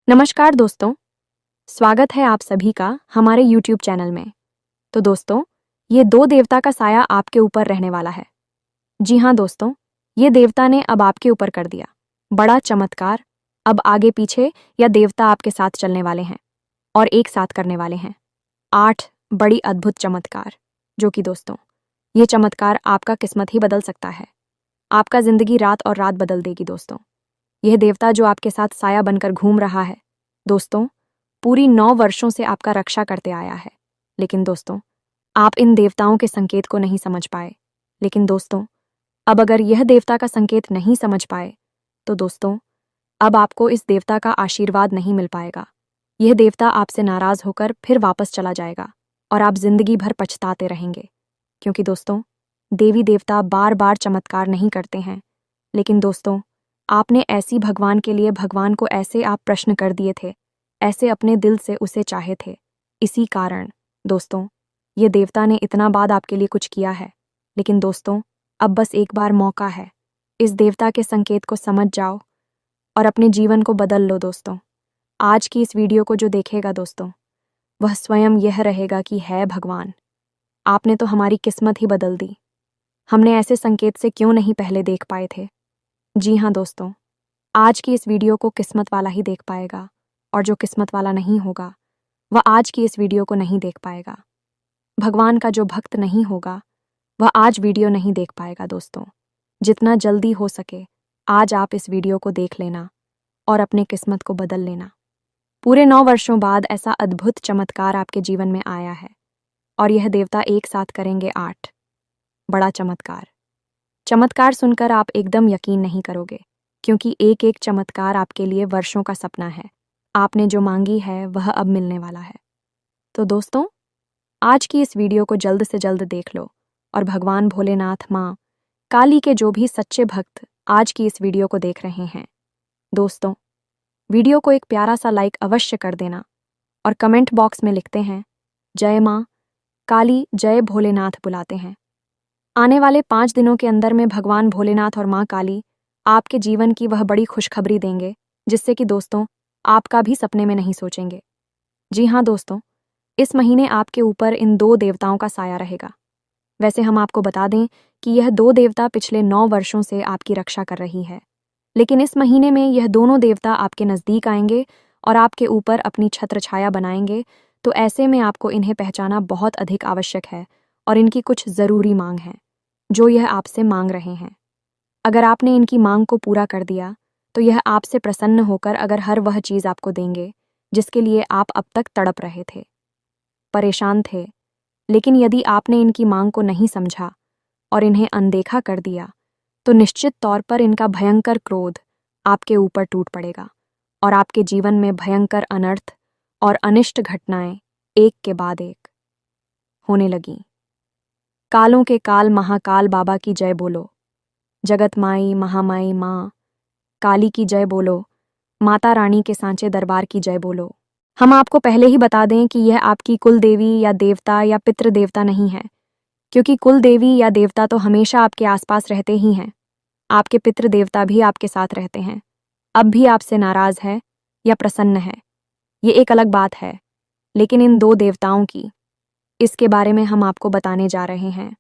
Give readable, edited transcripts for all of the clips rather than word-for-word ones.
नमस्कार दोस्तों, स्वागत है आप सभी का हमारे YouTube चैनल में। तो दोस्तों, ये दो देवता का साया आपके ऊपर रहने वाला है। जी हाँ दोस्तों, ये देवता ने अब आपके ऊपर कर दिया बड़ा चमत्कार। अब आगे पीछे या देवता आपके साथ चलने वाले हैं और एक साथ करने वाले हैं 8 बड़ी अद्भुत चमत्कार, जो कि दोस्तों, ये चमत्कार आपका किस्मत ही बदल सकता है। आपका जिंदगी रात और रात बदल देगी दोस्तों। यह देवता जो आपके साथ साया बनकर घूम रहा है दोस्तों, पूरी 9 वर्षों से आपका रक्षा करते आया है। लेकिन दोस्तों, आप इन देवताओं के संकेत को नहीं समझ पाए। लेकिन दोस्तों, अब अगर यह देवता का संकेत नहीं समझ पाए तो दोस्तों, अब आपको इस देवता का आशीर्वाद नहीं मिल पाएगा। यह देवता आपसे नाराज होकर फिर वापस चला जाएगा और आप जिंदगी भर पछताते रहेंगे। क्योंकि दोस्तों, देवी देवता बार बार चमत्कार नहीं करते हैं। लेकिन दोस्तों, आपने ऐसी भगवान के लिए भगवान को ऐसे आप प्रश्न कर दिए थे, ऐसे अपने दिल से उसे चाहे थे। इसी कारण दोस्तों, ये देवता ने इतना बाद आपके लिए कुछ किया है। लेकिन दोस्तों, अब बस एक बार मौका है। इस देवता के संकेत को समझ जाओ और अपने जीवन को बदल लो दोस्तों। आज की इस वीडियो को जो देखेगा दोस्तों, वह स्वयं यह रहेगा कि है भगवान, आपने तो हमारी किस्मत ही बदल दी। हमने ऐसे संकेत से क्यों नहीं पहले देख पाए थे। जी हाँ दोस्तों, आज की इस वीडियो को किस्मत वाला ही देख पाएगा और जो किस्मत वाला नहीं होगा वह आज की इस वीडियो को नहीं देख पाएगा। भगवान का जो भक्त नहीं होगा वह आज वीडियो नहीं देख पाएगा दोस्तों। जितना जल्दी हो सके आज आप इस वीडियो को देख लेना और अपने किस्मत को बदल लेना। पूरे 9 वर्षों बाद ऐसा अद्भुत चमत्कार आपके जीवन में आया है और यह देवता एक साथ करेंगे 8 बड़ा चमत्कार। चमत्कार सुनकर आप एकदम यकीन नहीं करोगे, क्योंकि एक एक चमत्कार आपके लिए वर्षों का सपना है। आपने जो मांगी है वह अब मिलने वाला है। तो दोस्तों, आज की इस वीडियो को जल्द से जल्द देख लो और भगवान भोलेनाथ, माँ काली के जो भी सच्चे भक्त आज की इस वीडियो को देख रहे हैं दोस्तों, वीडियो को एक प्यारा सा लाइक अवश्य कर देना और कमेंट बॉक्स में लिखते हैं जय माँ काली, जय भोलेनाथ बुलाते हैं। आने वाले 5 दिनों के अंदर में भगवान भोलेनाथ और माँ काली आपके जीवन की वह बड़ी खुशखबरी देंगे, जिससे कि दोस्तों, आपका भी सपने में नहीं सोचेंगे। जी हाँ दोस्तों, इस महीने आपके ऊपर इन 2 देवताओं का साया रहेगा। वैसे हम आपको बता दें कि यह 2 देवता पिछले 9 वर्षों से आपकी रक्षा कर रही है। लेकिन इस महीने में यह दोनों देवता आपके नज़दीक आएंगे और आपके ऊपर अपनी छत्र छाया बनाएंगे। तो ऐसे में आपको इन्हें पहचाना बहुत अधिक आवश्यक है और इनकी कुछ ज़रूरी मांग है जो यह आपसे मांग रहे हैं। अगर आपने इनकी मांग को पूरा कर दिया तो यह आपसे प्रसन्न होकर अगर हर वह चीज़ आपको देंगे जिसके लिए आप अब तक तड़प रहे थे, परेशान थे। लेकिन यदि आपने इनकी मांग को नहीं समझा और इन्हें अनदेखा कर दिया तो निश्चित तौर पर इनका भयंकर क्रोध आपके ऊपर टूट पड़ेगा और आपके जीवन में भयंकर अनर्थ और अनिष्ट घटनाएं एक के बाद एक होने लगीं। कालों के काल महाकाल बाबा की जय बोलो, जगत माई महामाई माँ काली की जय बोलो, माता रानी के सांचे दरबार की जय बोलो। हम आपको पहले ही बता दें कि यह आपकी कुल देवी या देवता या पितृ देवता नहीं है, क्योंकि कुल देवी या देवता तो हमेशा आपके आसपास रहते ही हैं। आपके पितृ देवता भी आपके साथ रहते हैं, अब भी आपसे नाराज है या प्रसन्न है, ये एक अलग बात है। लेकिन इन 2 देवताओं की, इसके बारे में हम आपको बताने जा रहे हैं।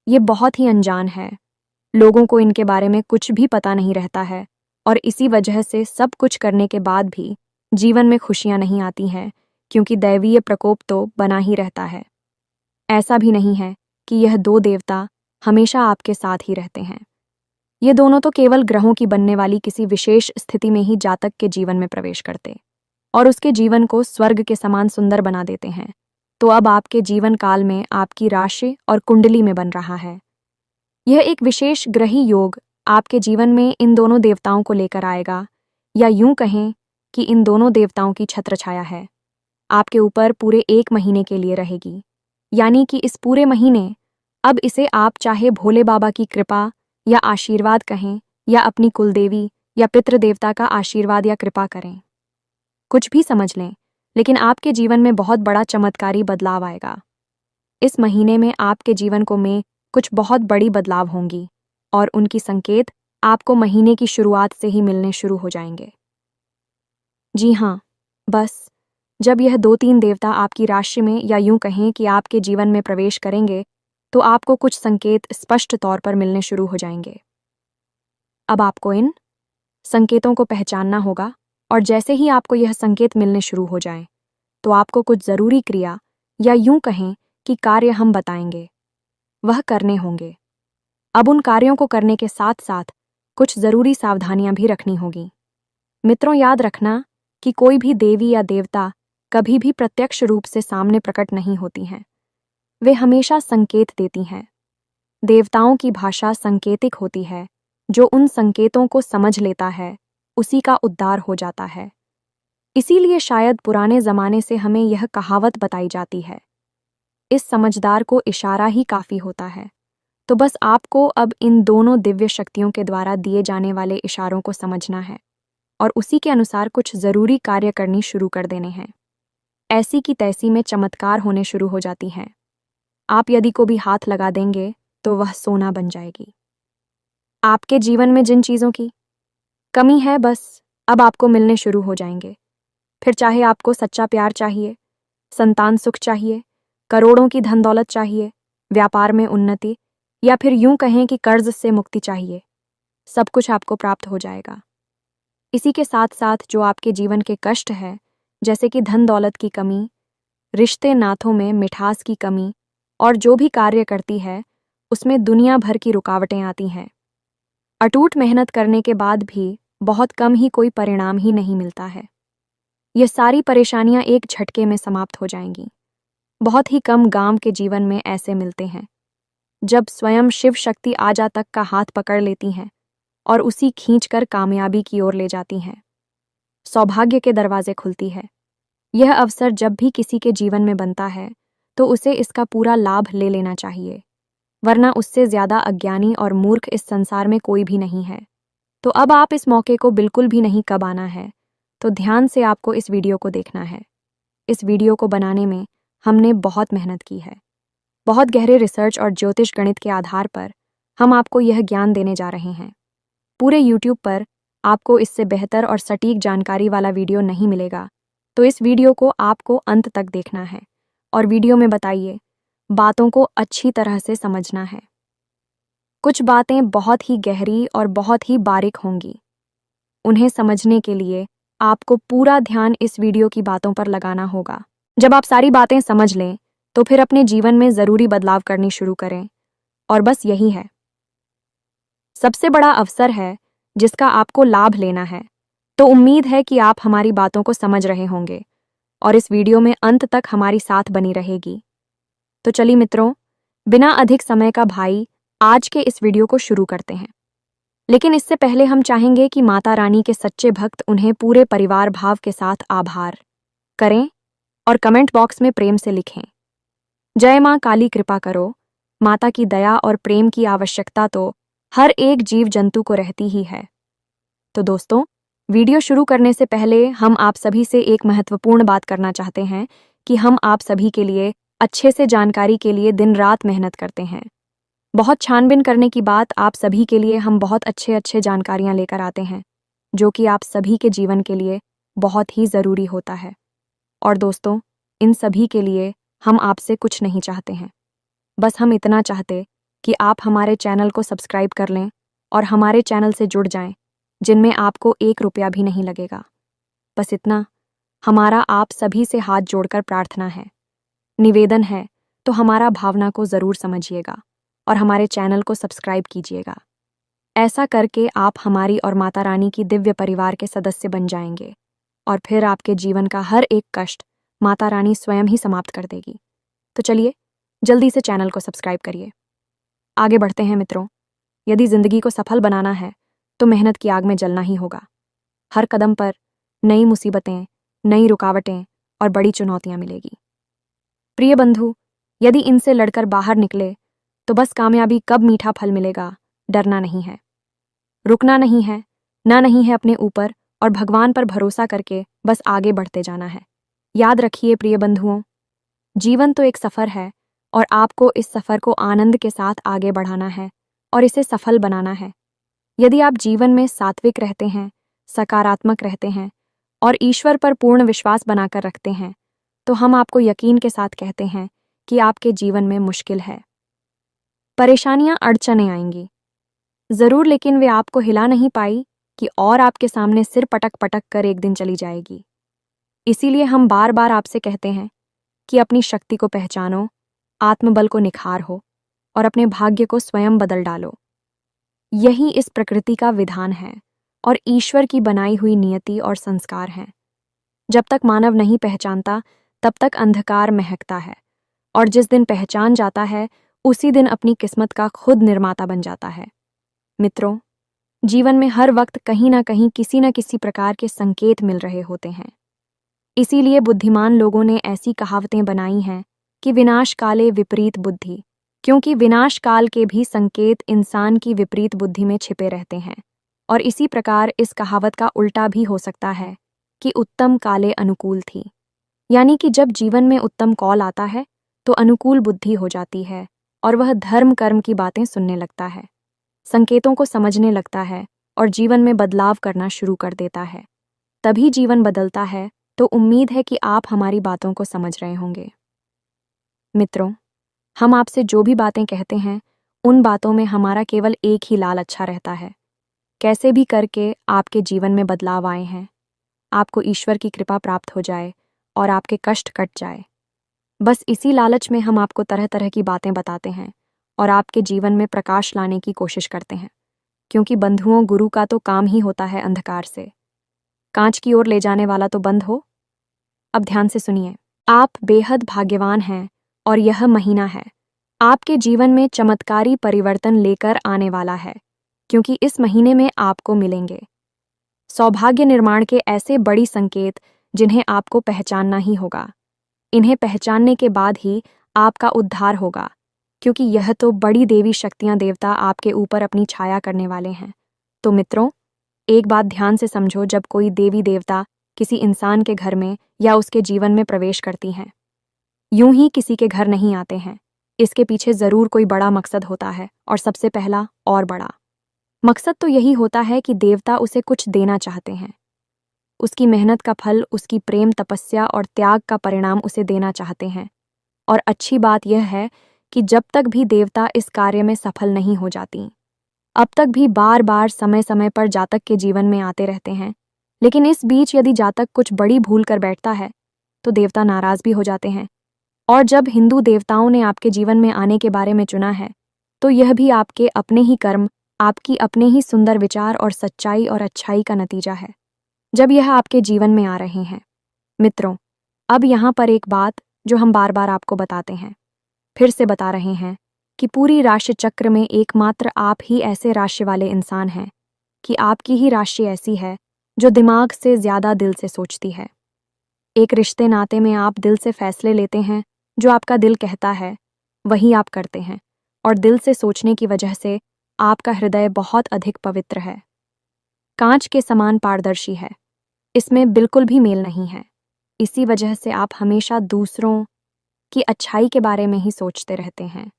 ये बहुत ही अनजान है, लोगों को इनके बारे में कुछ भी पता नहीं रहता है और इसी वजह से सब कुछ करने के बाद भी जीवन में खुशियां नहीं आती हैं, क्योंकि दैवीय प्रकोप तो बना ही रहता है। ऐसा भी नहीं है कि यह 2 देवता हमेशा आपके साथ ही रहते हैं। ये दोनों तो केवल ग्रहों की बनने वाली किसी विशेष स्थिति में ही जातक के जीवन में प्रवेश करते और उसके जीवन को स्वर्ग के समान सुंदर बना देते हैं। तो अब आपके जीवन काल में आपकी राशि और कुंडली में बन रहा है। यह एक विशेष ग्रही योग आपके जीवन में इन दोनों देवताओं को लेकर आएगा, या यूं कहें कि इन दोनों देवताओं की छत्र छाया है आपके ऊपर पूरे 1 महीने के लिए रहेगी। यानी कि इस पूरे महीने अब इसे आप चाहे भोले बाबा की कृपा या आशीर्वाद कहें या अपनी कुलदेवी या पितृ देवता का आशीर्वाद या कृपा करें, कुछ भी समझ लें, लेकिन आपके जीवन में बहुत बड़ा चमत्कारी बदलाव आएगा। इस महीने में आपके जीवन को में कुछ बहुत बड़ी बदलाव होंगी और उनकी संकेत आपको महीने की शुरुआत से ही मिलने शुरू हो जाएंगे। जी हाँ बस जब यह 2-3 देवता आपकी राशि में या यूं कहें कि आपके जीवन में प्रवेश करेंगे, तो आपको कुछ संकेत स्पष्ट तौर पर मिलने शुरू हो जाएंगे। अब आपको इन संकेतों को पहचानना होगा और जैसे ही आपको यह संकेत मिलने शुरू हो जाएं, तो आपको कुछ जरूरी क्रिया या यूं कहें कि कार्य हम बताएंगे, वह करने होंगे। अब उन कार्यों को करने के साथ साथ कुछ जरूरी सावधानियां भी रखनी होगी। मित्रों, याद रखना कि कोई भी देवी या देवता कभी भी प्रत्यक्ष रूप से सामने प्रकट नहीं होती हैं। वे हमेशा संकेत देती हैं। देवताओं की भाषा संकेतिक होती है। जो उन संकेतों को समझ लेता है, उसी का उद्धार हो जाता है। इसीलिए शायद पुराने जमाने से हमें यह कहावत बताई जाती है, इस समझदार को इशारा ही काफी होता है। तो बस आपको अब इन दोनों दिव्य शक्तियों के द्वारा दिए जाने वाले इशारों को समझना है और उसी के अनुसार कुछ जरूरी कार्य करनी शुरू कर देने हैं। ऐसी की तैसी में चमत्कार होने शुरू हो जाती हैं। आप यदि को भी हाथ लगा देंगे तो वह सोना बन जाएगी। आपके जीवन में जिन चीजों की कमी है, बस अब आपको मिलने शुरू हो जाएंगे। फिर चाहे आपको सच्चा प्यार चाहिए, संतान सुख चाहिए, करोड़ों की धन दौलत चाहिए, व्यापार में उन्नति, या फिर यूं कहें कि कर्ज से मुक्ति चाहिए, सब कुछ आपको प्राप्त हो जाएगा। इसी के साथ साथ जो आपके जीवन के कष्ट है, जैसे कि धन दौलत की कमी, रिश्ते नातों में मिठास की कमी, और जो भी कार्य करती है उसमें दुनिया भर की रुकावटें आती हैं। अटूट मेहनत करने के बाद भी बहुत कम ही कोई परिणाम ही नहीं मिलता है। ये सारी परेशानियां एक झटके में समाप्त हो जाएंगी। बहुत ही कम गांव के जीवन में ऐसे मिलते हैं, जब स्वयं शिव शक्ति आजा तक का हाथ पकड़ लेती हैं और उसी खींचकर कामयाबी की ओर ले जाती हैं। सौभाग्य के दरवाजे खुलती है। यह अवसर जब भी किसी के जीवन में बनता है, तो उसे इसका पूरा लाभ ले लेना चाहिए, वरना उससे ज्यादा अज्ञानी और मूर्ख इस संसार में कोई भी नहीं है। तो अब आप इस मौके को बिल्कुल भी नहीं गंवाना है, तो ध्यान से आपको इस वीडियो को देखना है। इस वीडियो को बनाने में हमने बहुत मेहनत की है। बहुत गहरे रिसर्च और ज्योतिष गणित के आधार पर हम आपको यह ज्ञान देने जा रहे हैं। पूरे YouTube पर आपको इससे बेहतर और सटीक जानकारी वाला वीडियो नहीं मिलेगा, तो इस वीडियो को आपको अंत तक देखना है और वीडियो में बताइए बातों को अच्छी तरह से समझना है। कुछ बातें बहुत ही गहरी और बहुत ही बारीक होंगी। उन्हें समझने के लिए आपको पूरा ध्यान इस वीडियो की बातों पर लगाना होगा। जब आप सारी बातें समझ लें, तो फिर अपने जीवन में जरूरी बदलाव करनी शुरू करें। और बस यही है सबसे बड़ा अवसर है जिसका आपको लाभ लेना है। तो उम्मीद है कि आप हमारी बातों को समझ रहे होंगे और इस वीडियो में अंत तक हमारी साथ बनी रहेगी। तो चलिए मित्रों, बिना अधिक समय का भाई आज के इस वीडियो को शुरू करते हैं। लेकिन इससे पहले हम चाहेंगे कि माता रानी के सच्चे भक्त उन्हें पूरे परिवार भाव के साथ आभार करें और कमेंट बॉक्स में प्रेम से लिखें, जय मां काली कृपा करो। माता की दया और प्रेम की आवश्यकता तो हर एक जीव जंतु को रहती ही है। तो दोस्तों, वीडियो शुरू करने से पहले हम आप सभी से एक महत्वपूर्ण बात करना चाहते हैं कि हम आप सभी के लिए अच्छे से जानकारी के लिए दिन रात मेहनत करते हैं। बहुत छानबीन करने की बात आप सभी के लिए हम बहुत अच्छे जानकारियां लेकर आते हैं, जो कि आप सभी के जीवन के लिए बहुत ही ज़रूरी होता है। और दोस्तों, इन सभी के लिए हम आपसे कुछ नहीं चाहते हैं, बस हम इतना चाहते कि आप हमारे चैनल को सब्सक्राइब कर लें और हमारे चैनल से जुड़ जाएं, जिनमें आपको 1 रुपया भी नहीं लगेगा। बस इतना हमारा आप सभी से हाथ जोड़कर प्रार्थना है, निवेदन है। तो हमारा भावना को ज़रूर समझिएगा और हमारे चैनल को सब्सक्राइब कीजिएगा। ऐसा करके आप हमारी और माता रानी की दिव्य परिवार के सदस्य बन जाएंगे और फिर आपके जीवन का हर एक कष्ट माता रानी स्वयं ही समाप्त कर देगी। तो चलिए जल्दी से चैनल को सब्सक्राइब करिए। आगे बढ़ते हैं मित्रों। यदि जिंदगी को सफल बनाना है तो मेहनत की आग में जलना ही होगा। हर कदम पर नई मुसीबतें, नई रुकावटें और बड़ी चुनौतियां मिलेगी। प्रिय बंधु, यदि इनसे लड़कर बाहर निकले तो बस कामयाबी कब मीठा फल मिलेगा, डरना नहीं है, रुकना नहीं है, ना नहीं है अपने ऊपर और भगवान पर भरोसा करके बस आगे बढ़ते जाना है। याद रखिए प्रिय बंधुओं, जीवन तो एक सफ़र है और आपको इस सफ़र को आनंद के साथ आगे बढ़ाना है और इसे सफल बनाना है। यदि आप जीवन में सात्विक रहते हैं, सकारात्मक रहते हैं और ईश्वर पर पूर्ण विश्वास बनाकर रखते हैं, तो हम आपको यकीन के साथ कहते हैं कि आपके जीवन में मुश्किल है। परेशानियां, अड़चनें आएंगी जरूर, लेकिन वे आपको हिला नहीं पाई कि और आपके सामने सिर पटक पटक कर एक दिन चली जाएगी। इसीलिए हम बार बार आपसे कहते हैं कि अपनी शक्ति को पहचानो, आत्मबल को निखारो और अपने भाग्य को स्वयं बदल डालो। यही इस प्रकृति का विधान है और ईश्वर की बनाई हुई नियति और संस्कार हैं। जब तक मानव नहीं पहचानता तब तक अंधकार महकता है, और जिस दिन पहचान जाता है उसी दिन अपनी किस्मत का खुद निर्माता बन जाता है। मित्रों, जीवन में हर वक्त कहीं ना कहीं किसी न किसी प्रकार के संकेत मिल रहे होते हैं। इसीलिए बुद्धिमान लोगों ने ऐसी कहावतें बनाई हैं कि विनाश काले विपरीत बुद्धि, क्योंकि विनाश काल के भी संकेत इंसान की विपरीत बुद्धि में छिपे रहते हैं। और इसी प्रकार इस कहावत का उल्टा भी हो सकता है कि उत्तम काले अनुकूल थी, यानी कि जब जीवन में उत्तम कौल आता है तो अनुकूल बुद्धि हो जाती है और वह धर्म कर्म की बातें सुनने लगता है, संकेतों को समझने लगता है और जीवन में बदलाव करना शुरू कर देता है। तभी जीवन बदलता है। तो उम्मीद है कि आप हमारी बातों को समझ रहे होंगे। मित्रों, हम आपसे जो भी बातें कहते हैं उन बातों में हमारा केवल एक ही लाल अच्छा रहता है, कैसे भी करके आपके जीवन में बदलाव आए हैं, आपको ईश्वर की कृपा प्राप्त हो जाए और आपके कष्ट कट जाए। बस इसी लालच में हम आपको तरह तरह की बातें बताते हैं और आपके जीवन में प्रकाश लाने की कोशिश करते हैं, क्योंकि बंधुओं, गुरु का तो काम ही होता है अंधकार से कांच की ओर ले जाने वाला तो बंद हो। अब ध्यान से सुनिए, आप बेहद भाग्यवान हैं और यह महीना है आपके जीवन में चमत्कारी परिवर्तन लेकर आने वाला है, क्योंकि इस महीने में आपको मिलेंगे सौभाग्य निर्माण के ऐसे बड़ी संकेत जिन्हें आपको पहचानना ही होगा। इन्हें पहचानने के बाद ही आपका उद्धार होगा, क्योंकि यह तो बड़ी देवी शक्तियां, देवता आपके ऊपर अपनी छाया करने वाले हैं। तो मित्रों, एक बात ध्यान से समझो, जब कोई देवी देवता किसी इंसान के घर में या उसके जीवन में प्रवेश करती हैं, यूं ही किसी के घर नहीं आते हैं। इसके पीछे जरूर कोई बड़ा मकसद होता है, और सबसे पहला और बड़ा मकसद तो यही होता है कि देवता उसे कुछ देना चाहते हैं। उसकी मेहनत का फल, उसकी प्रेम, तपस्या और त्याग का परिणाम उसे देना चाहते हैं। और अच्छी बात यह है कि जब तक भी देवता इस कार्य में सफल नहीं हो जाती, अब तक भी बार बार समय समय पर जातक के जीवन में आते रहते हैं। लेकिन इस बीच यदि जातक कुछ बड़ी भूल कर बैठता है तो देवता नाराज भी हो जाते हैं। और जब हिंदू देवताओं ने आपके जीवन में आने के बारे में चुना है, तो यह भी आपके अपने ही कर्म, आपकी अपने ही सुंदर विचार और सच्चाई और अच्छाई का नतीजा है, जब यह आपके जीवन में आ रहे हैं। मित्रों, अब यहाँ पर एक बात जो हम बार बार आपको बताते हैं, फिर से बता रहे हैं कि पूरी राशि चक्र में एकमात्र आप ही ऐसे राशि वाले इंसान हैं कि आपकी ही राशि ऐसी है जो दिमाग से ज्यादा दिल से सोचती है। एक रिश्ते नाते में आप दिल से फैसले लेते हैं, जो आपका दिल कहता है वही आप करते हैं, और दिल से सोचने की वजह से आपका हृदय बहुत अधिक पवित्र है, कांच के समान पारदर्शी है, इसमें बिल्कुल भी मेल नहीं है। इसी वजह से आप हमेशा दूसरों की अच्छाई के बारे में ही सोचते रहते हैं,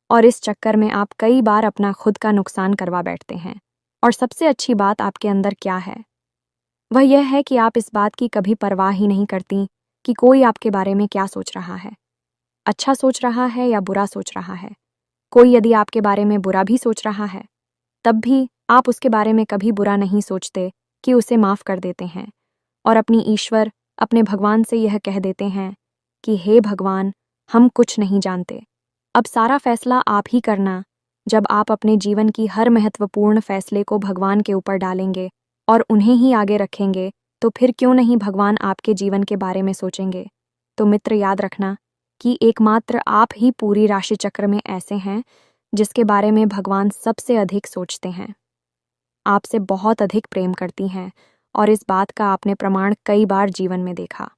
और इस चक्कर में आप कई बार अपना खुद का नुकसान करवा बैठते हैं। और सबसे अच्छी बात आपके अंदर क्या है, वह यह है कि आप इस बात की कभी परवाह ही नहीं करती कि कोई आपके बारे में क्या सोच रहा है, अच्छा सोच रहा है या बुरा सोच रहा है। कोई यदि आपके बारे में बुरा भी सोच रहा है, तब भी आप उसके बारे में कभी बुरा नहीं सोचते कि उसे माफ़ कर देते हैं, और अपनी ईश्वर, अपने भगवान से यह कह देते हैं कि हे भगवान, हम कुछ नहीं जानते, अब सारा फैसला आप ही करना। जब आप अपने जीवन की हर महत्वपूर्ण फैसले को भगवान के ऊपर डालेंगे और उन्हें ही आगे रखेंगे, तो फिर क्यों नहीं भगवान आपके जीवन के बारे में सोचेंगे। तो मित्र, याद रखना कि एकमात्र आप ही पूरी राशि चक्र में ऐसे हैं जिसके बारे में भगवान सबसे अधिक सोचते हैं, आपसे बहुत अधिक प्रेम करती हैं, और इस बात का आपने प्रमाण कई बार जीवन में देखा।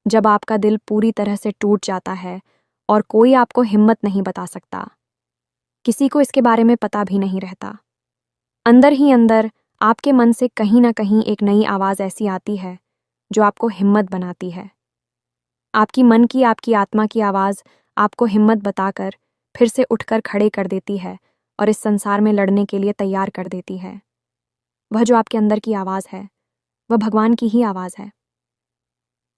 जब आपका दिल पूरी तरह से टूट जाता है और कोई आपको हिम्मत नहीं बता सकता, किसी को इसके बारे में पता भी नहीं रहता, अंदर ही अंदर आपके मन से कहीं ना कहीं एक नई आवाज़ ऐसी आती है जो आपको हिम्मत बनाती है। आपकी मन की, आपकी आत्मा की आवाज़ आपको हिम्मत बताकर फिर से उठकर खड़े कर देती है और इस संसार में लड़ने के लिए तैयार कर देती है। वह जो आपके अंदर की आवाज़ है, वह भगवान की ही आवाज़ है।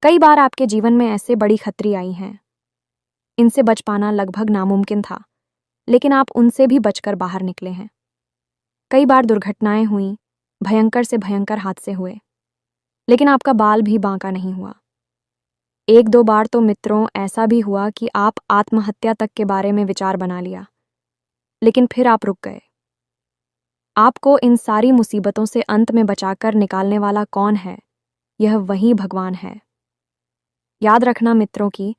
कई बार आपके जीवन में ऐसे बड़ी खतरे आई हैं, इनसे बच पाना लगभग नामुमकिन था, लेकिन आप उनसे भी बचकर बाहर निकले हैं। कई बार दुर्घटनाएं हुई, भयंकर से भयंकर हादसे हुए, लेकिन आपका बाल भी बांका नहीं हुआ। एक दो बार तो मित्रों ऐसा भी हुआ कि आप आत्महत्या तक के बारे में विचार बना लिया, लेकिन फिर आप रुक गए। आपको इन सारी मुसीबतों से अंत में बचाकर निकालने वाला कौन है? यह वही भगवान है। याद रखना मित्रों कि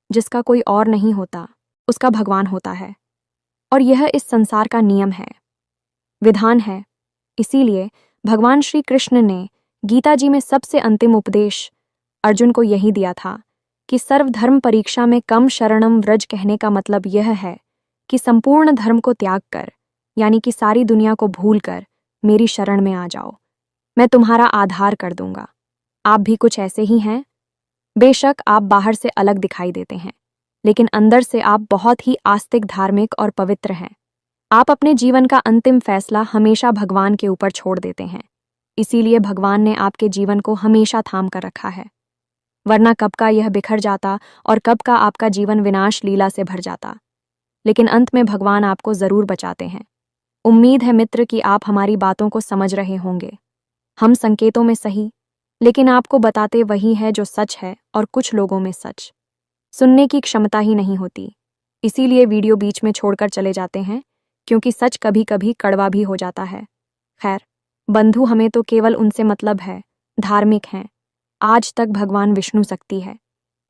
जिसका कोई और नहीं होता, उसका भगवान होता है, और यह इस संसार का नियम है, विधान है। इसीलिए भगवान श्री कृष्ण ने गीता जी में सबसे अंतिम उपदेश अर्जुन को यही दिया था कि सर्वधर्म परीक्षा में कम शरणम व्रज कहने का मतलब यह है कि संपूर्ण धर्म को त्याग कर, यानी कि सारी दुनिया को भूल कर मेरी शरण में आ जाओ। मैं तुम्हारा आधार कर दूंगा। आप भी कुछ ऐसे ही हैं। बेशक आप बाहर से अलग दिखाई देते हैं, लेकिन अंदर से आप बहुत ही आस्तिक, धार्मिक और पवित्र हैं। आप अपने जीवन का अंतिम फैसला हमेशा भगवान के ऊपर छोड़ देते हैं। इसीलिए भगवान ने आपके जीवन को हमेशा थाम कर रखा है, वरना कब का यह बिखर जाता और कब का आपका जीवन विनाश लीला से भर जाता। लेकिन अंत में भगवान आपको जरूर बचाते हैं। उम्मीद है मित्र कि आप हमारी बातों को समझ रहे होंगे। हम संकेतों में सही, लेकिन आपको बताते वही है जो सच है, और कुछ लोगों में सच सुनने की क्षमता ही नहीं होती। इसीलिए वीडियो बीच में छोड़कर चले जाते हैं, क्योंकि सच कभी कभी कड़वा भी हो जाता है। खैर बंधु, हमें तो केवल उनसे मतलब है, धार्मिक हैं, आज तक भगवान विष्णु शक्ति है,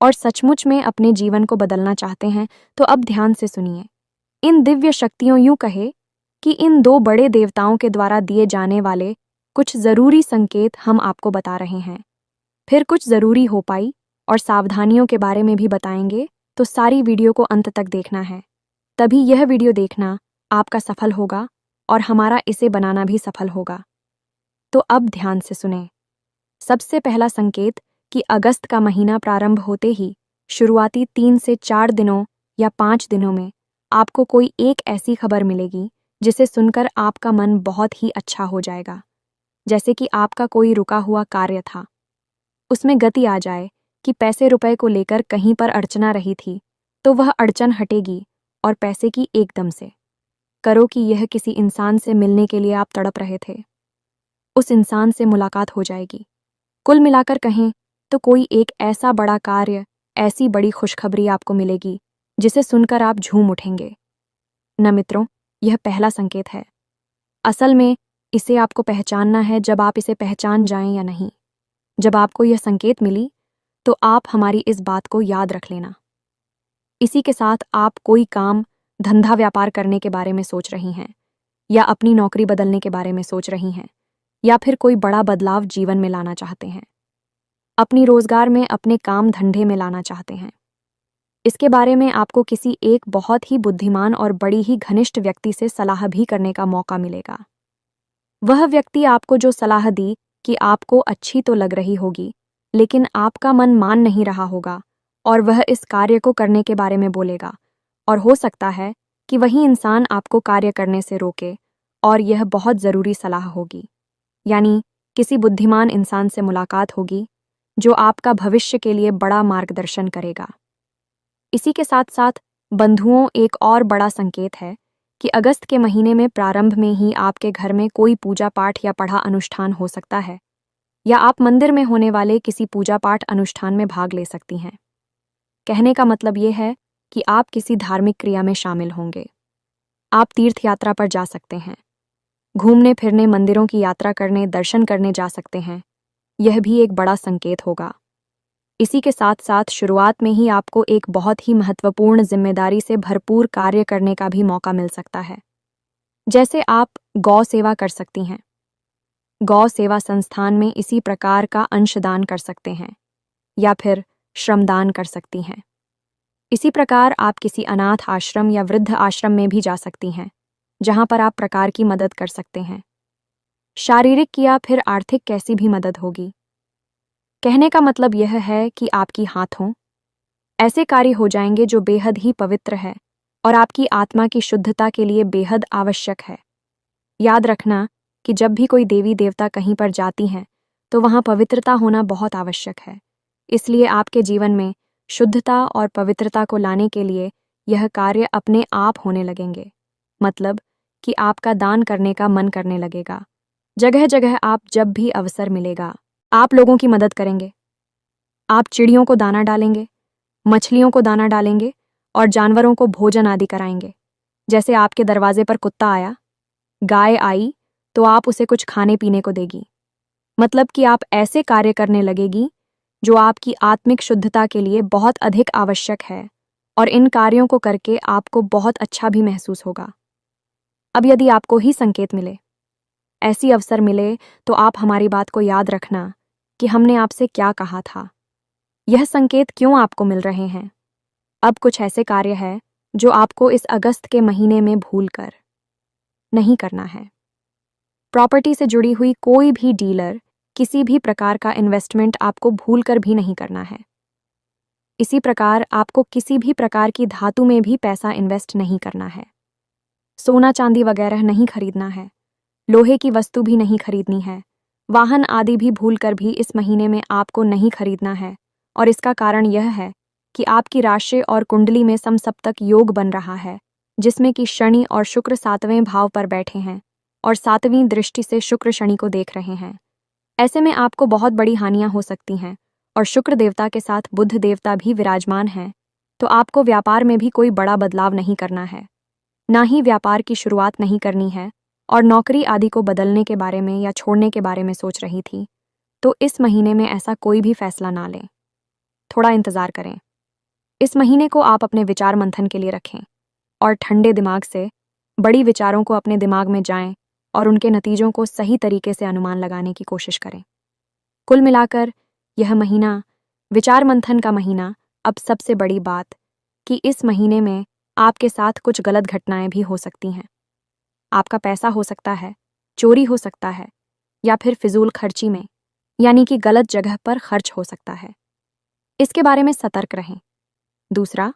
और सचमुच में अपने जीवन को बदलना चाहते हैं तो अब ध्यान से सुनिए। इन दिव्य शक्तियों यूं कहे कि इन दो बड़े देवताओं के द्वारा दिए जाने वाले कुछ जरूरी संकेत हम आपको बता रहे हैं। फिर कुछ जरूरी हो पाई और सावधानियों के बारे में भी बताएंगे, तो सारी वीडियो को अंत तक देखना है। तभी यह वीडियो देखना आपका सफल होगा और हमारा इसे बनाना भी सफल होगा। तो अब ध्यान से सुने। सबसे पहला संकेत कि अगस्त का महीना प्रारंभ होते ही शुरुआती 3 से 4 दिनों या 5 दिनों में आपको कोई एक ऐसी खबर मिलेगी जिसे सुनकर आपका मन बहुत ही अच्छा हो जाएगा। जैसे कि आपका कोई रुका हुआ कार्य था, उसमें गति आ जाए, कि पैसे रुपए को लेकर कहीं पर अड़चना रही थी तो वह अड़चन हटेगी, और पैसे की एकदम से करो कि यह किसी इंसान से मिलने के लिए आप तड़प रहे थे, उस इंसान से मुलाकात हो जाएगी। कुल मिलाकर कहें तो कोई एक ऐसा बड़ा कार्य, ऐसी बड़ी खुशखबरी आपको मिलेगी जिसे सुनकर आप झूम उठेंगे। न मित्रों, यह पहला संकेत है। असल में इसे आपको पहचानना है जब आप इसे पहचान जाएं या नहीं। जब आपको यह संकेत मिली तो आप हमारी इस बात को याद रख लेना। इसी के साथ आप कोई काम, धंधा, व्यापार करने के बारे में सोच रही हैं, या अपनी नौकरी बदलने के बारे में सोच रही हैं, या फिर कोई बड़ा बदलाव जीवन में लाना चाहते हैं, अपनी रोजगार में, अपने काम धंधे में लाना चाहते हैं। इसके बारे में आपको किसी एक बहुत ही बुद्धिमान और बड़ी ही घनिष्ठ व्यक्ति से सलाह भी करने का मौका मिलेगा। वह व्यक्ति आपको जो सलाह दी कि आपको अच्छी तो लग रही होगी, लेकिन आपका मन मान नहीं रहा होगा, और वह इस कार्य को करने के बारे में बोलेगा, और हो सकता है कि वही इंसान आपको कार्य करने से रोके, और यह बहुत ज़रूरी सलाह होगी। यानी किसी बुद्धिमान इंसान से मुलाकात होगी जो आपका भविष्य के लिए बड़ा मार्गदर्शन करेगा। इसी के साथ साथ बंधुओं, एक और बड़ा संकेत है कि अगस्त के महीने में प्रारंभ में ही आपके घर में कोई पूजा पाठ या पढ़ा अनुष्ठान हो सकता है, या आप मंदिर में होने वाले किसी पूजा पाठ अनुष्ठान में भाग ले सकती हैं। कहने का मतलब ये है कि आप किसी धार्मिक क्रिया में शामिल होंगे। आप तीर्थ यात्रा पर जा सकते हैं, घूमने फिरने, मंदिरों की यात्रा करने, दर्शन करने जा सकते हैं। यह भी एक बड़ा संकेत होगा। इसी के साथ साथ शुरुआत में ही आपको एक बहुत ही महत्वपूर्ण जिम्मेदारी से भरपूर कार्य करने का भी मौका मिल सकता है। जैसे आप गौ सेवा कर सकती हैं, गौ सेवा संस्थान में इसी प्रकार का अंशदान कर सकते हैं, या फिर श्रमदान कर सकती हैं। इसी प्रकार आप किसी अनाथ आश्रम या वृद्ध आश्रम में भी जा सकती हैं, जहां पर आप प्रकार की मदद कर सकते हैं। शारीरिक या फिर आर्थिक कैसी भी मदद होगी। कहने का मतलब यह है कि आपकी हाथों ऐसे कार्य हो जाएंगे जो बेहद ही पवित्र है और आपकी आत्मा की शुद्धता के लिए बेहद आवश्यक है। याद रखना कि जब भी कोई देवी देवता कहीं पर जाती हैं तो वहाँ पवित्रता होना बहुत आवश्यक है। इसलिए आपके जीवन में शुद्धता और पवित्रता को लाने के लिए यह कार्य अपने आप होने लगेंगे। मतलब कि आपका दान करने का मन करने लगेगा। जगह जगह आप जब भी अवसर मिलेगा, आप लोगों की मदद करेंगे। आप चिड़ियों को दाना डालेंगे, मछलियों को दाना डालेंगे और जानवरों को भोजन आदि कराएंगे। जैसे आपके दरवाजे पर कुत्ता आया, गाय आई, तो आप उसे कुछ खाने पीने को देगी। मतलब कि आप ऐसे कार्य करने लगेगी जो आपकी आत्मिक शुद्धता के लिए बहुत अधिक आवश्यक है, और इन कार्यों को करके आपको बहुत अच्छा भी महसूस होगा। अब यदि आपको ही संकेत मिले, ऐसी अवसर मिले, तो आप हमारी बात को याद रखना कि हमने आपसे क्या कहा था। यह संकेत क्यों आपको मिल रहे हैं? अब कुछ ऐसे कार्य हैं जो आपको इस अगस्त के महीने में भूलकर नहीं करना है। प्रॉपर्टी से जुड़ी हुई कोई भी डीलर, किसी भी प्रकार का इन्वेस्टमेंट आपको भूलकर भी नहीं करना है। इसी प्रकार आपको किसी भी प्रकार की धातु में भी पैसा इन्वेस्ट नहीं करना है। सोना चांदी वगैरह नहीं खरीदना है। लोहे की वस्तु भी नहीं खरीदनी है। वाहन आदि भी भूलकर भी इस महीने में आपको नहीं खरीदना है। और इसका कारण यह है कि आपकी राशि और कुंडली में समसप्तक योग बन रहा है, जिसमें कि शनि और शुक्र 7वें भाव पर बैठे हैं और 7वीं दृष्टि से शुक्र शनि को देख रहे हैं। ऐसे में आपको बहुत बड़ी हानियां हो सकती हैं, और शुक्र देवता के साथ बुध देवता भी विराजमान हैं, तो आपको व्यापार में भी कोई बड़ा बदलाव नहीं करना है, ना ही व्यापार की शुरुआत नहीं करनी है। और नौकरी आदि को बदलने के बारे में या छोड़ने के बारे में सोच रही थी, तो इस महीने में ऐसा कोई भी फैसला ना लें, थोड़ा इंतजार करें। इस महीने को आप अपने विचार मंथन के लिए रखें और ठंडे दिमाग से बड़ी विचारों को अपने दिमाग में जाएं और उनके नतीजों को सही तरीके से अनुमान लगाने की कोशिश करें। कुल मिलाकर यह महीना विचार मंथन का महीना। अब सबसे बड़ी बात कि इस महीने में आपके साथ कुछ गलत घटनाएं भी हो सकती हैं। आपका पैसा हो सकता है चोरी हो सकता है, या फिर फिजूल खर्ची में यानी कि गलत जगह पर खर्च हो सकता है। इसके बारे में सतर्क रहें। दूसरा,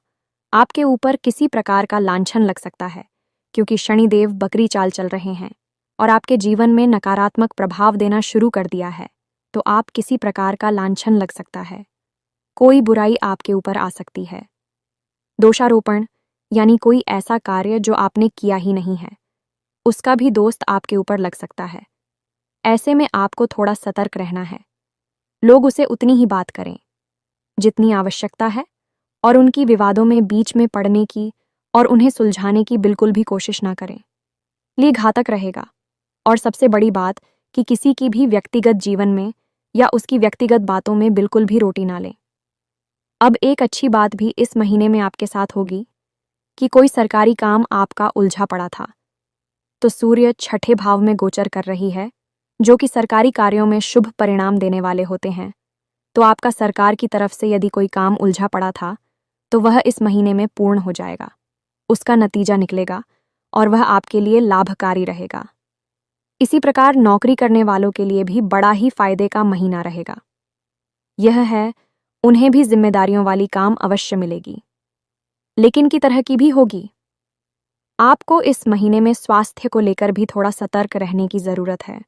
आपके ऊपर किसी प्रकार का लांछन लग सकता है, क्योंकि शनिदेव बकरी चाल चल रहे हैं और आपके जीवन में नकारात्मक प्रभाव देना शुरू कर दिया है, तो आप किसी प्रकार का लांछन लग सकता है। कोई बुराई आपके ऊपर आ सकती है। दोषारोपण यानी कोई ऐसा कार्य जो आपने किया ही नहीं है, उसका भी दोस्त आपके ऊपर लग सकता है। ऐसे में आपको थोड़ा सतर्क रहना है। लोग उसे उतनी ही बात करें जितनी आवश्यकता है, और उनकी विवादों में बीच में पड़ने की और उन्हें सुलझाने की बिल्कुल भी कोशिश ना करें। ये घातक रहेगा। और सबसे बड़ी बात कि किसी की भी व्यक्तिगत जीवन में या उसकी व्यक्तिगत बातों में बिल्कुल भी रोटी ना लें। अब एक अच्छी बात भी इस महीने में आपके साथ होगी कि कोई सरकारी काम आपका उलझा पड़ा था, तो सूर्य 6ठे भाव में गोचर कर रही है, जो कि सरकारी कार्यों में शुभ परिणाम देने वाले होते हैं। तो आपका सरकार की तरफ से यदि कोई काम उलझा पड़ा था, तो वह इस महीने में पूर्ण हो जाएगा। उसका नतीजा निकलेगा और वह आपके लिए लाभकारी रहेगा। इसी प्रकार नौकरी करने वालों के लिए भी बड़ा ही फायदे का महीना रहेगा। यह है, उन्हें भी जिम्मेदारियों वाली काम अवश्य मिलेगी, लेकिन की तरह की भी होगी। आपको इस महीने में स्वास्थ्य को लेकर भी थोड़ा सतर्क रहने की जरूरत है।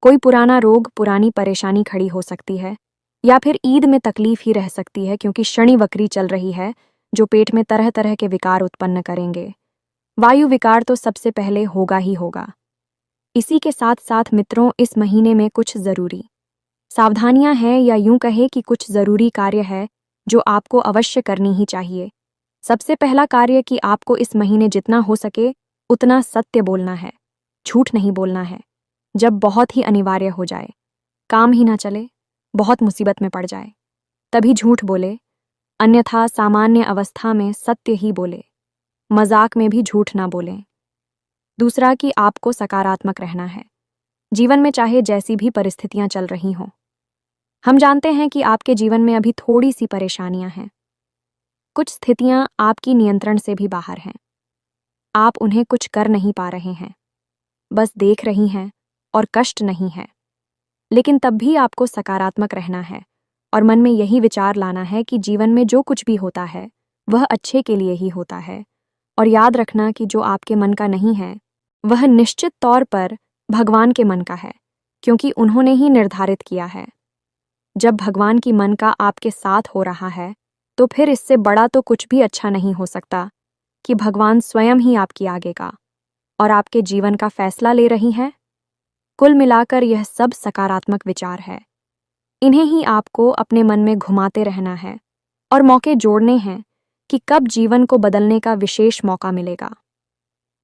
कोई पुराना रोग, पुरानी परेशानी खड़ी हो सकती है, या फिर ईद में तकलीफ ही रह सकती है, क्योंकि शनि वक्री चल रही है, जो पेट में तरह तरह के विकार उत्पन्न करेंगे। वायु विकार तो सबसे पहले होगा ही होगा। इसी के साथ साथ मित्रों, इस महीने में कुछ जरूरी सावधानियां हैं, या यूं कहे कि कुछ जरूरी कार्य है जो आपको अवश्य करनी ही चाहिए। सबसे पहला कार्य कि आपको इस महीने जितना हो सके उतना सत्य बोलना है, झूठ नहीं बोलना है। जब बहुत ही अनिवार्य हो जाए, काम ही ना चले, बहुत मुसीबत में पड़ जाए, तभी झूठ बोले, अन्यथा सामान्य अवस्था में सत्य ही बोले। मजाक में भी झूठ ना बोलें। दूसरा कि आपको सकारात्मक रहना है, जीवन में चाहे जैसी भी परिस्थितियां चल रही हों। हम जानते हैं कि आपके जीवन में अभी थोड़ी सी परेशानियां हैं। कुछ स्थितियां आपकी नियंत्रण से भी बाहर हैं। आप उन्हें कुछ कर नहीं पा रहे हैं, बस देख रही हैं, और कष्ट नहीं है। लेकिन तब भी आपको सकारात्मक रहना है और मन में यही विचार लाना है कि जीवन में जो कुछ भी होता है वह अच्छे के लिए ही होता है। और याद रखना कि जो आपके मन का नहीं है, वह निश्चित तौर पर भगवान के मन का है। क्योंकि उन्होंने ही निर्धारित किया है। जब भगवान की मन का आपके साथ हो रहा है, तो फिर इससे बड़ा तो कुछ भी अच्छा नहीं हो सकता कि भगवान स्वयं ही आपकी आगे का और आपके जीवन का फैसला ले रही हैं। कुल मिलाकर यह सब सकारात्मक विचार है। इन्हें ही आपको अपने मन में घुमाते रहना है और मौके जोड़ने हैं कि कब जीवन को बदलने का विशेष मौका मिलेगा।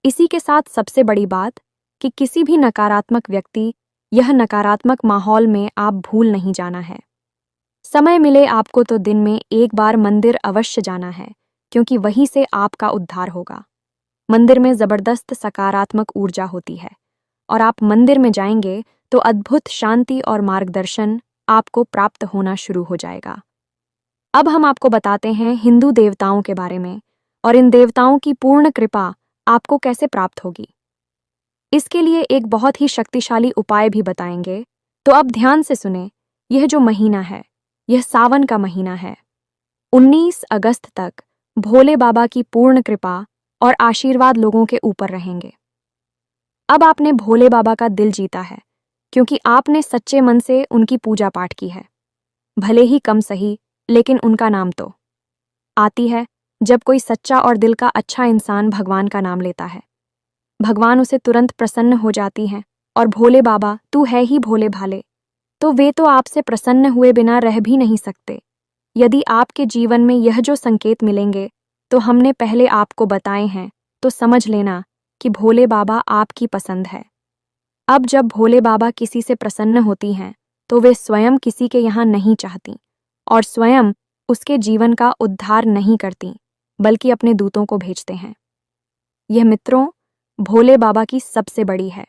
इसी के साथ सबसे बड़ी बात कि किसी भी नकारात्मक व्यक्ति यह नकारात्मक माहौल में आप भूल नहीं जाना है। समय मिले आपको तो दिन में एक बार मंदिर अवश्य जाना है, क्योंकि वहीं से आपका उद्धार होगा। मंदिर में जबरदस्त सकारात्मक ऊर्जा होती है और आप मंदिर में जाएंगे तो अद्भुत शांति और मार्गदर्शन आपको प्राप्त होना शुरू हो जाएगा। अब हम आपको बताते हैं हिंदू देवताओं के बारे में और इन देवताओं की पूर्ण कृपा आपको कैसे प्राप्त होगी। इसके लिए एक बहुत ही शक्तिशाली उपाय भी बताएंगे, तो अब ध्यान से सुने। यह जो महीना है, यह सावन का महीना है। 19 अगस्त तक भोले बाबा की पूर्ण कृपा और आशीर्वाद लोगों के ऊपर रहेंगे। अब आपने भोले बाबा का दिल जीता है, क्योंकि आपने सच्चे मन से उनकी पूजा पाठ की है। भले ही कम सही, लेकिन उनका नाम तो आती है। जब कोई सच्चा और दिल का अच्छा इंसान भगवान का नाम लेता है, भगवान उसे तुरंत प्रसन्न हो जाती हैं। और भोले बाबा, तू है ही भोले भाले, तो वे तो आपसे प्रसन्न हुए बिना रह भी नहीं सकते। यदि आपके जीवन में यह जो संकेत मिलेंगे, तो हमने पहले आपको बताए हैं, तो समझ लेना कि भोले बाबा आपकी पसंद है। अब जब भोले बाबा किसी से प्रसन्न होती हैं, तो वे स्वयं किसी के यहाँ नहीं चाहती और स्वयं उसके जीवन का उद्धार नहीं करती, बल्कि अपने दूतों को भेजते हैं। यह मित्रों भोले बाबा की सबसे बड़ी है।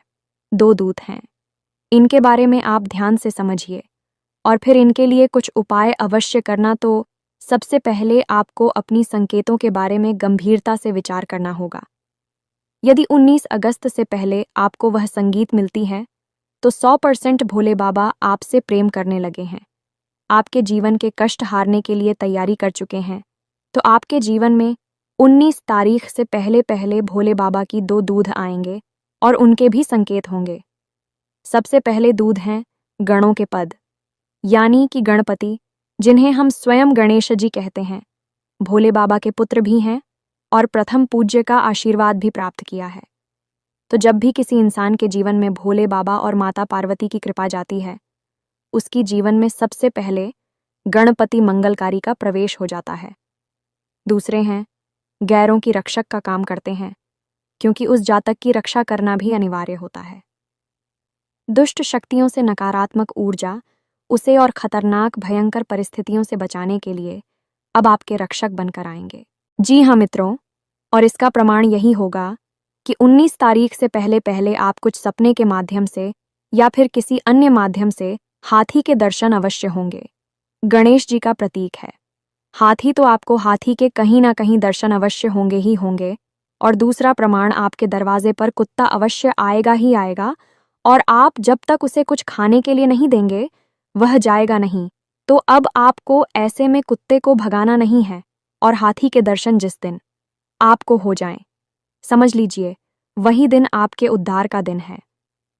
2 दूत हैं। इनके बारे में आप ध्यान से समझिए और फिर इनके लिए कुछ उपाय अवश्य करना। तो सबसे पहले आपको अपनी संकेतों के बारे में गंभीरता से विचार करना होगा। यदि 19 अगस्त से पहले आपको वह संगीत मिलती है, तो 100% भोले बाबा आपसे प्रेम करने लगे हैं, आपके जीवन के कष्ट हारने के लिए तैयारी कर चुके हैं। तो आपके जीवन में 19 तारीख से पहले पहले भोले बाबा की 2 दूध आएंगे और उनके भी संकेत होंगे। सबसे पहले दूध हैं गणों के पद, यानी कि गणपति, जिन्हें हम स्वयं गणेश जी कहते हैं। भोले बाबा के पुत्र भी हैं और प्रथम पूज्य का आशीर्वाद भी प्राप्त किया है। तो जब भी किसी इंसान के जीवन में भोले बाबा और माता पार्वती की कृपा जाती है, उसकी जीवन में सबसे पहले गणपति मंगलकारी का प्रवेश हो जाता है। दूसरे हैं गैरों की रक्षक का काम करते हैं, क्योंकि उस जातक की रक्षा करना भी अनिवार्य होता है। दुष्ट शक्तियों से नकारात्मक ऊर्जा उसे और खतरनाक भयंकर परिस्थितियों से बचाने के लिए अब आपके रक्षक बनकर आएंगे। जी हाँ मित्रों, और इसका प्रमाण यही होगा कि 19 तारीख से पहले पहले आप कुछ सपने के माध्यम से या फिर किसी अन्य माध्यम से हाथी के दर्शन अवश्य होंगे। गणेश जी का प्रतीक है हाथी, तो आपको हाथी के कहीं ना कहीं दर्शन अवश्य होंगे ही होंगे। और दूसरा प्रमाण, आपके दरवाजे पर कुत्ता अवश्य आएगा ही आएगा, और आप जब तक उसे कुछ खाने के लिए नहीं देंगे, वह जाएगा नहीं। तो अब आपको ऐसे में कुत्ते को भगाना नहीं है, और हाथी के दर्शन जिस दिन आपको हो जाएं, समझ लीजिए वही दिन आपके उद्धार का दिन है।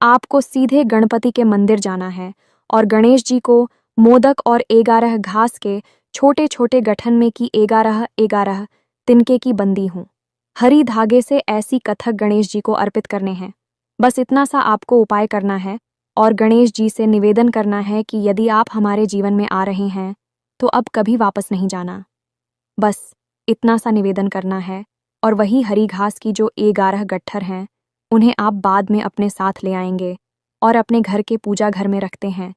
आपको सीधे गणपति के मंदिर जाना है और गणेश जी को मोदक और 11 घास के छोटे छोटे गठन में की 11 तिनके की बंदी हूँ हरी धागे से ऐसी कथक गणेश जी को अर्पित करने हैं। बस इतना सा आपको उपाय करना है और गणेश जी से निवेदन करना है कि यदि आप हमारे जीवन में आ रहे हैं, तो अब कभी वापस नहीं जाना। बस इतना सा निवेदन करना है और वही हरी घास की जो 11 गट्ठर हैं, उन्हें आप बाद में अपने साथ ले आएंगे और अपने घर के पूजा घर में रखते हैं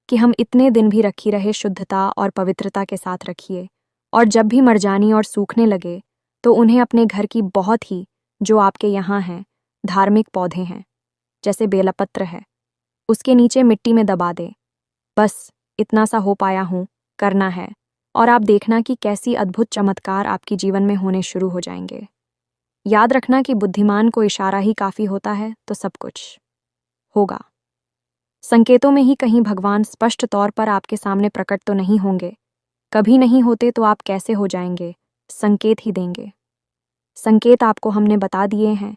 कि हम इतने दिन भी रखी रहे शुद्धता और पवित्रता के साथ रखिए। और जब भी मरजानी और सूखने लगे, तो उन्हें अपने घर की बहुत ही जो आपके यहाँ हैं धार्मिक पौधे हैं, जैसे बेलपत्र है, उसके नीचे मिट्टी में दबा दे। बस इतना सा हो पाया हूँ करना है, और आप देखना कि कैसी अद्भुत चमत्कार आपके जीवन में होने शुरू हो जाएंगे। याद रखना कि बुद्धिमान को इशारा ही काफ़ी होता है, तो सब कुछ होगा। संकेतों में ही कहीं भगवान स्पष्ट तौर पर आपके सामने प्रकट तो नहीं होंगे, कभी नहीं होते तो आप कैसे हो जाएंगे, संकेत ही देंगे। संकेत आपको हमने बता दिए हैं,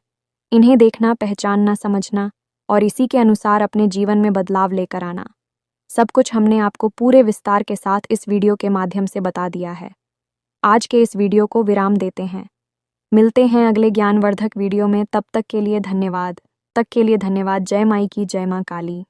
इन्हें देखना, पहचानना, समझना और इसी के अनुसार अपने जीवन में बदलाव लेकर आना। सब कुछ हमने आपको पूरे विस्तार के साथ इस वीडियो के माध्यम से बता दिया है। आज के इस वीडियो को विराम देते हैं। मिलते हैं अगले ज्ञानवर्धक वीडियो में, तब तक के लिए धन्यवाद। जय माई की, जय माँ काली।